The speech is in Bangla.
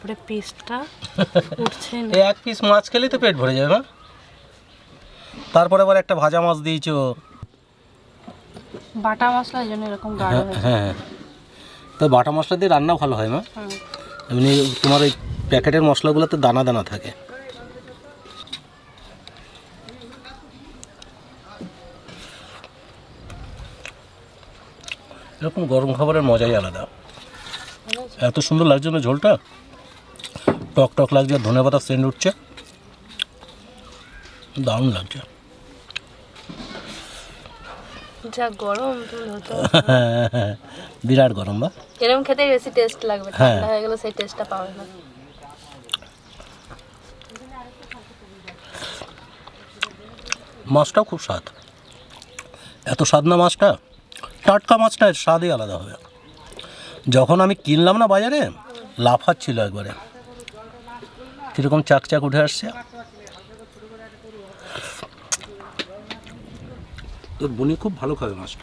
তারপরে পিসটা উঠছে না। এই এক পিস মাছ খেলেই তো পেট ভরে যাবে না। তারপরে আবার একটা ভাজা মাছ দিয়েছো। বাটা মশলার জন্য এরকম গাঢ় হ্যাঁ হয়েছে। হ্যাঁ, তো বাটা মশলা দিয়ে রান্না ভালো হয় না। হুম। এমনি তোমার ওই প্যাকেটের মশলাগুলোতে দানা দানা থাকে। এরকম গরম খাবারের মজাই আলাদা। এত সুন্দর লাগছে না ঝোলটা, টক টক লাগছে, আর ধনেপাতার সেন্ট উঠছে, দারুণ লাগছে। যা গরম তুল হতো, বিরাট গরম বা। এরকম খেতেই বেশি টেস্ট লাগবে, হ্যাঁ। ঠান্ডা হয়ে গেলে সেই টেস্টটা পাবে না। মাছটাও খুব স্বাদ, এত স্বাদ না মাছটা, টাটকা মাছটা এর স্বাদই আলাদা হবে। যখন আমি কিনলাম না বাজারে, লাফাচ্ছিল একবারে, কীরকম চাক চাক উঠে আসছে। তোর বোনি খুব ভালো খাবে মাছটা।